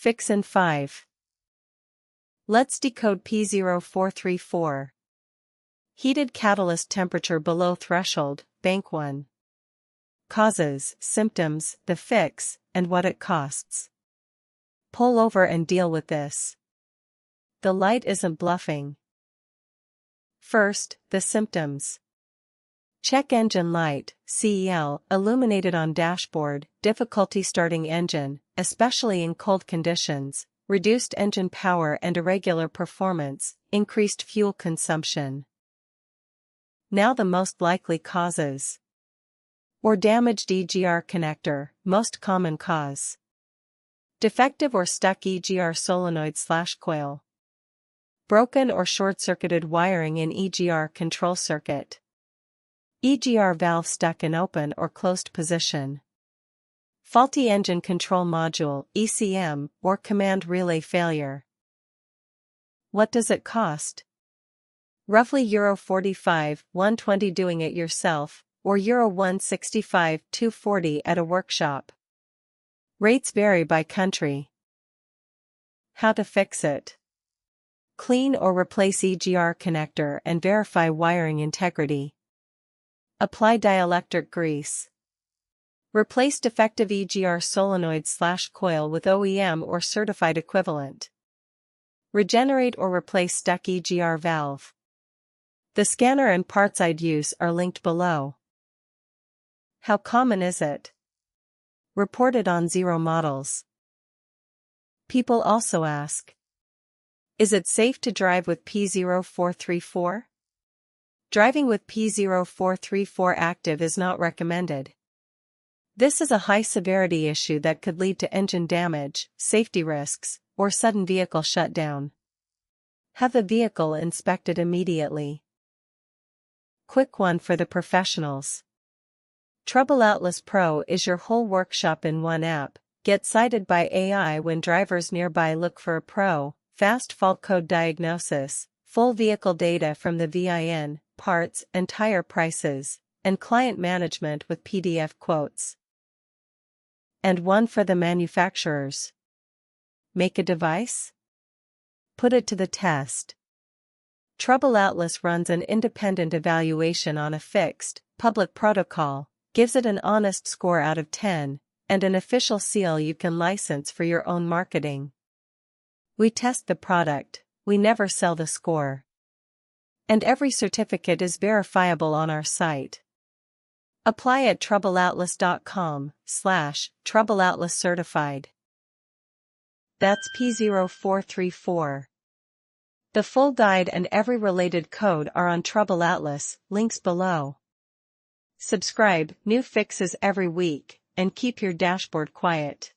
Fix in 5. Let's decode P0434. Heated catalyst temperature below threshold, bank 1. Causes, symptoms, the fix, and what it costs. Pull over and deal with this. The light isn't bluffing. First, the symptoms. Check engine light, CEL, illuminated on dashboard, difficulty starting engine, especially in cold conditions, reduced engine power and irregular performance, increased fuel consumption. Now the most likely causes. Or damaged EGR connector, most common cause. Defective or stuck EGR solenoid/coil. Broken or short-circuited wiring in EGR control circuit. EGR valve stuck in open or closed position. Faulty engine control module, ECM, or command relay failure. What does it cost? Roughly €45, €120 doing it yourself, or €165, €240 at a workshop. Rates vary by country. How to fix it. Clean or replace EGR connector and verify wiring integrity. Apply dielectric grease. Replace defective EGR solenoid/coil with OEM or certified equivalent. Regenerate or replace stuck EGR valve. The scanner and parts I'd use are linked below. How common is it? Reported on 0 models. People also ask, is it safe to drive with P0434? Driving with P0434 active is not recommended. This is a high-severity issue that could lead to engine damage, safety risks, or sudden vehicle shutdown. Have the vehicle inspected immediately. Quick one for the professionals. TroubleAtlas Pro is your whole workshop in one app. Get cited by AI when drivers nearby look for a pro, fast fault code diagnosis, full vehicle data from the VIN, parts and tire prices, and client management with PDF quotes. And one for the manufacturers. Make a device? Put it to the test. TroubleAtlas runs an independent evaluation on a fixed, public protocol, gives it an honest score out of 10, and an official seal you can license for your own marketing. We test the product, we never sell the score. And every certificate is verifiable on our site. Apply at TroubleAtlas.com/TroubleAtlas certified. That's P0434. The full guide and every related code are on TroubleAtlas, links below. Subscribe, new fixes every week, and keep your dashboard quiet.